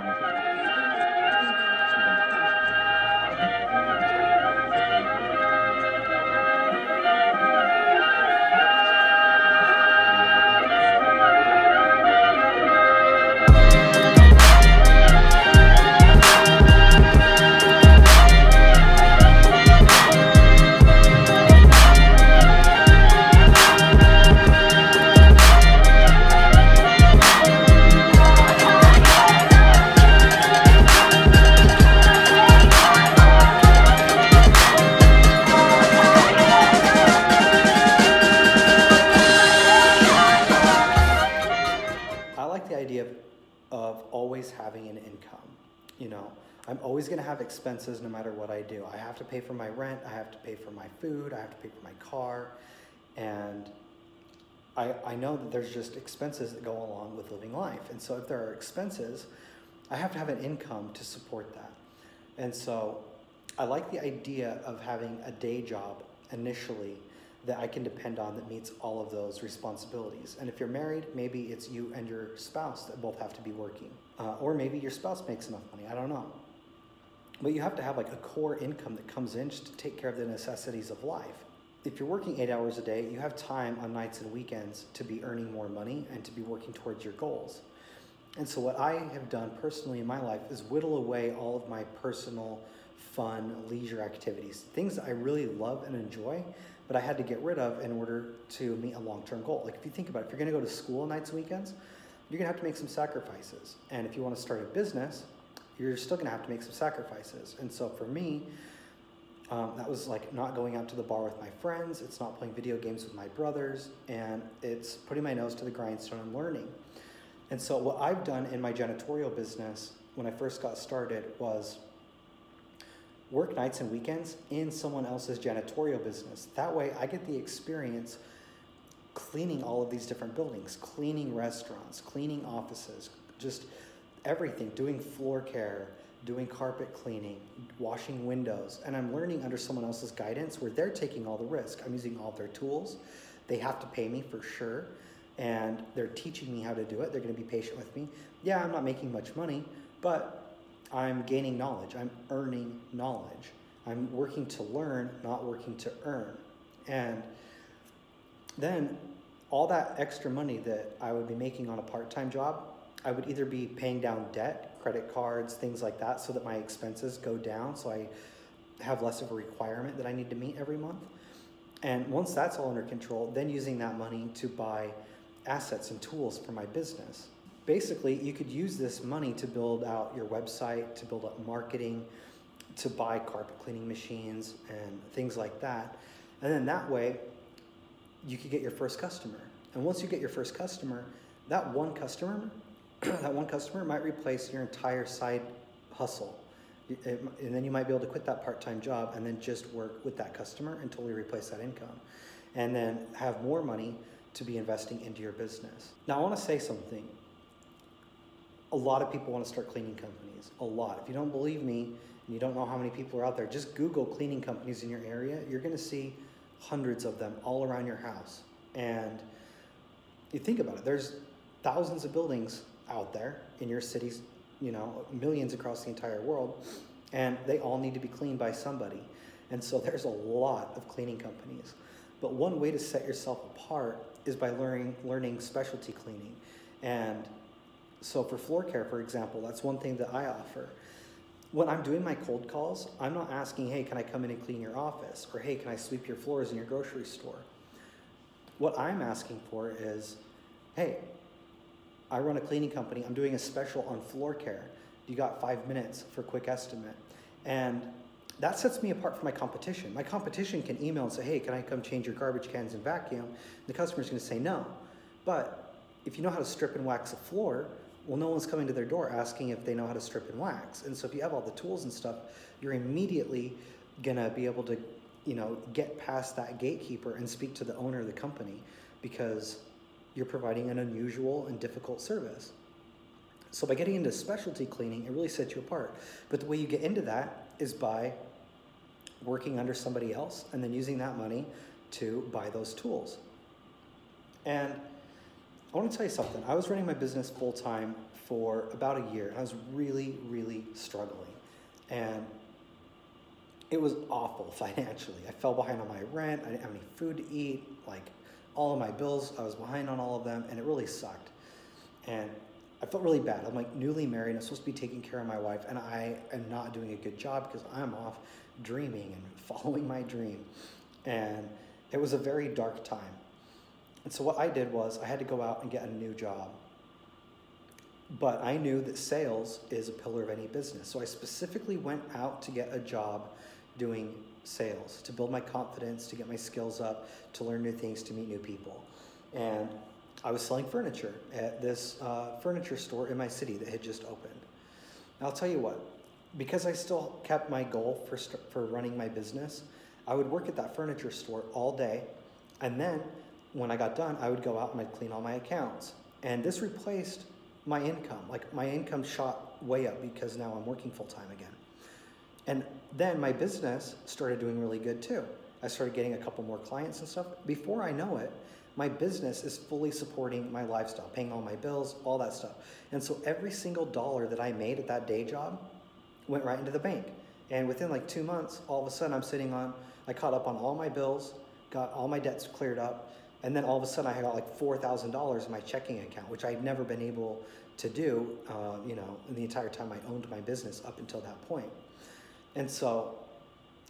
I like the idea of always having an income. You know, I'm always going to have expenses no matter what I do. I have to pay for my rent, I have to pay for my food, I have to pay for my car, and I know that there's just expenses that go along with living life. And so if there are expenses, I have to have an income to support that. And so I like the idea of having a day job initially that I can depend on that meets all of those responsibilities. And if you're married, maybe it's you and your spouse that both have to be working. Or maybe your spouse makes enough money, I don't know. But you have to have like a core income that comes in just to take care of the necessities of life. If you're working 8 hours a day, you have time on nights and weekends to be earning more money and to be working towards your goals. And so what I have done personally in my life is whittle away all of my personal, fun, leisure activities, things that I really love and enjoy, but I had to get rid of in order to meet a long-term goal. Like if you think about it, if you're gonna go to school on nights and weekends, you're gonna have to make some sacrifices. And if you wanna start a business, you're still gonna have to make some sacrifices. And so for me, that was like not going out to the bar with my friends, it's not playing video games with my brothers, and it's putting my nose to the grindstone and learning. And so what I've done in my janitorial business when I first got started was work nights and weekends in someone else's janitorial business. That way I get the experience cleaning all of these different buildings, cleaning restaurants, cleaning offices, just everything, doing floor care, doing carpet cleaning, washing windows. And I'm learning under someone else's guidance where they're taking all the risk. I'm using all of their tools. They have to pay me for sure. And they're teaching me how to do it. They're gonna be patient with me. Yeah, I'm not making much money, but I'm gaining knowledge. I'm earning knowledge. I'm working to learn, not working to earn. And then all that extra money that I would be making on a part-time job, I would either be paying down debt, credit cards, things like that, so that my expenses go down, so I have less of a requirement that I need to meet every month. And once that's all under control, then using that money to buy assets and tools for my business. Basically, you could use this money to build out your website, to build up marketing, to buy carpet cleaning machines and things like that. And then that way, you could get your first customer. And once you get your first customer, that one customer might replace your entire side hustle. And then you might be able to quit that part-time job and then just work with that customer until you replace that income. And then have more money to be investing into your business. Now I wanna say something. A lot of people wanna start cleaning companies, a lot. If you don't believe me and you don't know how many people are out there, just Google cleaning companies in your area. You're gonna see hundreds of them all around your house. And you think about it, there's thousands of buildings out there in your cities, you know, millions across the entire world, and they all need to be cleaned by somebody. And so there's a lot of cleaning companies. But one way to set yourself apart is by learning specialty cleaning. And so for floor care, for example, that's one thing that I offer. When I'm doing my cold calls, I'm not asking, hey, can I come in and clean your office? Or hey, can I sweep your floors in your grocery store? What I'm asking for is, hey, I run a cleaning company. I'm doing a special on floor care. You got 5 minutes for a quick estimate. And that sets me apart from my competition. My competition can email and say, hey, can I come change your garbage cans and vacuum? The customer's gonna say no. But if you know how to strip and wax a floor, well, no one's coming to their door asking if they know how to strip and wax. And so if you have all the tools and stuff, you're immediately gonna be able to, you know, get past that gatekeeper and speak to the owner of the company because you're providing an unusual and difficult service. So by getting into specialty cleaning, it really sets you apart. But the way you get into that is by working under somebody else and then using that money to buy those tools. And I want to tell you something. I was running my business full-time for about a year. I was really, really struggling. And it was awful financially. I fell behind on my rent. I didn't have any food to eat. Like all of my bills, I was behind on all of them, and it really sucked. And I felt really bad. I'm like newly married. I'm supposed to be taking care of my wife, and I am not doing a good job because I'm off dreaming and following my dream. And it was a very dark time. And so what I did was I had to go out and get a new job. But I knew that sales is a pillar of any business. So I specifically went out to get a job doing sales, to build my confidence, to get my skills up, to learn new things, to meet new people. And I was selling furniture at this furniture store in my city that had just opened. And I'll tell you what, because I still kept my goal for running my business, I would work at that furniture store all day. And then when I got done, I would go out and I'd clean all my accounts. And this replaced my income. Like my income shot way up because now I'm working full time again. And then my business started doing really good too. I started getting a couple more clients and stuff. Before I know it, my business is fully supporting my lifestyle, paying all my bills, all that stuff. And so every single dollar that I made at that day job went right into the bank. And within like 2 months, all of a sudden I caught up on all my bills, got all my debts cleared up, and then all of a sudden I got like $4,000 in my checking account, which I'd never been able to do, in the entire time I owned my business up until that point. And so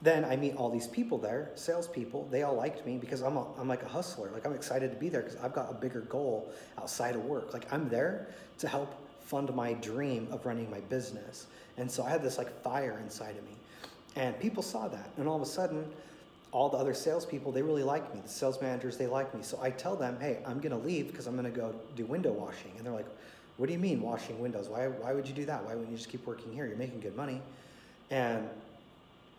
then I meet all these people there, salespeople. They all liked me because I'm like a hustler. Like I'm excited to be there because I've got a bigger goal outside of work. Like I'm there to help fund my dream of running my business. And so I had this like fire inside of me, and people saw that. And all of a sudden, all the other salespeople, they really like me. The sales managers, they like me. So I tell them, hey, I'm gonna leave because I'm gonna go do window washing. And they're like, what do you mean washing windows? Why would you do that? Why wouldn't you just keep working here? You're making good money. And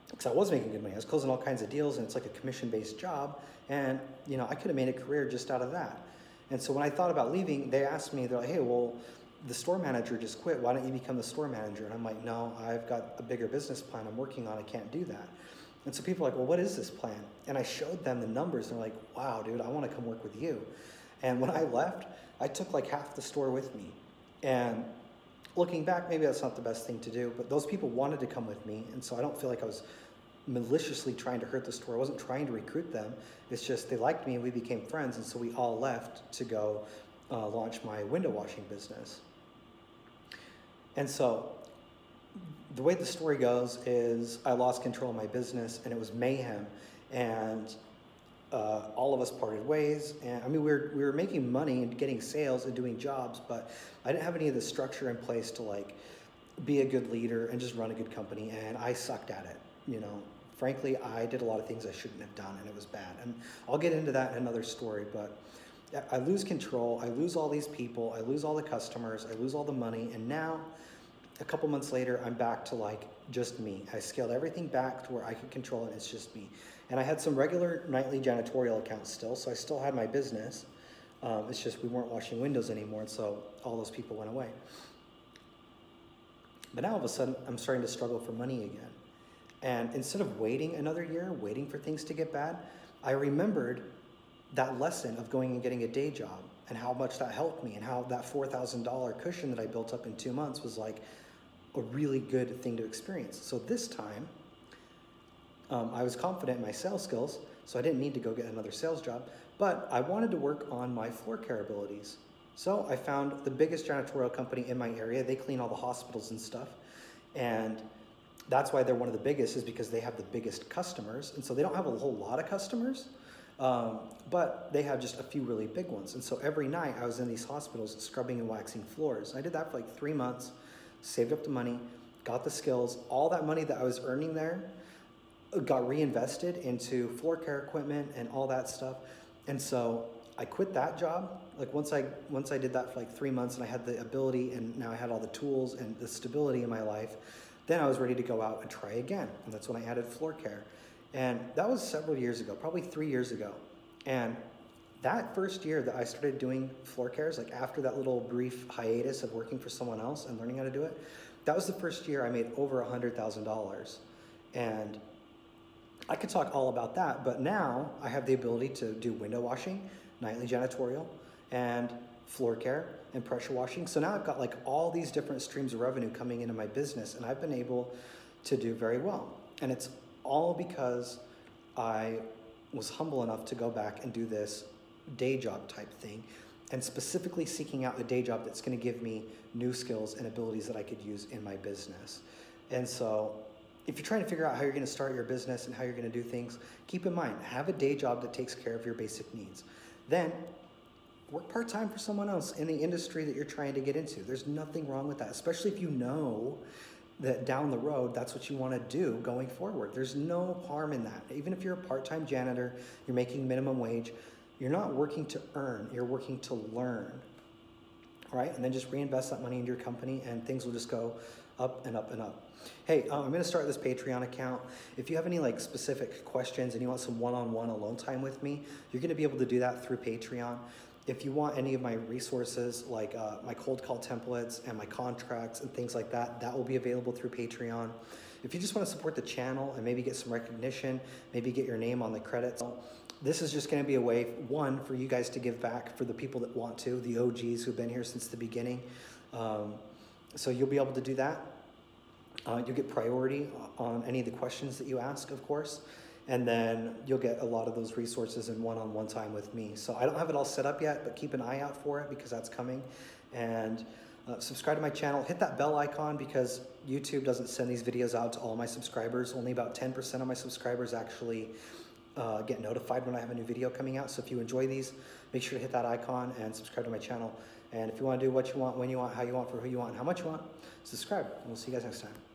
because I was making good money, I was closing all kinds of deals, and it's like a commission-based job. And I could have made a career just out of that. And so when I thought about leaving, they asked me, they're like, hey, well, the store manager just quit. Why don't you become the store manager? And I'm like, no, I've got a bigger business plan I'm working on. I can't do that. And so people are like, well, what is this plan? And I showed them the numbers. And they're like, wow, dude, I want to come work with you. And when I left, I took like half the store with me. And looking back, maybe that's not the best thing to do, but those people wanted to come with me. And so I don't feel like I was maliciously trying to hurt the store. I wasn't trying to recruit them. It's just they liked me and we became friends. And so we all left to go launch my window washing business. And so the way the story goes is I lost control of my business, and it was mayhem, and all of us parted ways. And I mean, we were making money and getting sales and doing jobs, but I didn't have any of the structure in place to like be a good leader and just run a good company. And I sucked at it. Frankly, I did a lot of things I shouldn't have done, and it was bad. And I'll get into that in another story, but I lose control. I lose all these people. I lose all the customers. I lose all the money. And now, a couple months later, I'm back to like just me. I scaled everything back to where I could control it. It's just me. And I had some regular nightly janitorial accounts still, so I still had my business. It's just we weren't washing windows anymore, and so all those people went away. But now all of a sudden, I'm starting to struggle for money again. And instead of waiting another year, waiting for things to get bad, I remembered that lesson of going and getting a day job and how much that helped me, and how that $4,000 cushion that I built up in 2 months was like a really good thing to experience. So this time, I was confident in my sales skills, so I didn't need to go get another sales job, but I wanted to work on my floor care abilities. So I found the biggest janitorial company in my area. They clean all the hospitals and stuff, and that's why they're one of the biggest, is because they have the biggest customers. And so they don't have a whole lot of customers, but they have just a few really big ones. And so every night I was in these hospitals scrubbing and waxing floors. I did that for like 3 months, saved up the money, got the skills. All that money that I was earning there got reinvested into floor care equipment and all that stuff. And so I quit that job. Like once I did that for like 3 months, and I had the ability, and now I had all the tools and the stability in my life, then I was ready to go out and try again. And that's when I added floor care. And that was several years ago, probably 3 years ago. And that first year that I started doing floor cares, like after that little brief hiatus of working for someone else and learning how to do it, that was the first year I made over $100,000. And I could talk all about that, but now I have the ability to do window washing, nightly janitorial, and floor care. and pressure washing. So now I've got like all these different streams of revenue coming into my business, and I've been able to do very well. And it's all because I was humble enough to go back and do this day job type thing, and specifically seeking out a day job that's going to give me new skills and abilities that I could use in my business. And so if you're trying to figure out how you're going to start your business and how you're going to do things, keep in mind, have a day job that takes care of your basic needs. Then work part-time for someone else in the industry that you're trying to get into. There's nothing wrong with that, especially if you know that down the road, that's what you want to do going forward. There's no harm in that. Even if you're a part-time janitor, you're making minimum wage, you're not working to earn, you're working to learn, right? And then just reinvest that money into your company and things will just go up and up and up. Hey, I'm gonna start this Patreon account. If you have any like specific questions and you want some one-on-one alone time with me, you're gonna be able to do that through Patreon. If you want any of my resources, like my cold call templates and my contracts and things like that, that will be available through Patreon. If you just want to support the channel and maybe get some recognition, maybe get your name on the credits, this is just going to be a way, one, for you guys to give back for the people that want to, the OGs who've been here since the beginning. So you'll be able to do that. You'll get priority on any of the questions that you ask, of course. And then you'll get a lot of those resources in one-on-one time with me. So I don't have it all set up yet, but keep an eye out for it because that's coming. And subscribe to my channel. Hit that bell icon because YouTube doesn't send these videos out to all my subscribers. Only about 10% of my subscribers actually get notified when I have a new video coming out. So if you enjoy these, make sure to hit that icon and subscribe to my channel. And if you want to do what you want, when you want, how you want, for who you want, and how much you want, subscribe. And we'll see you guys next time.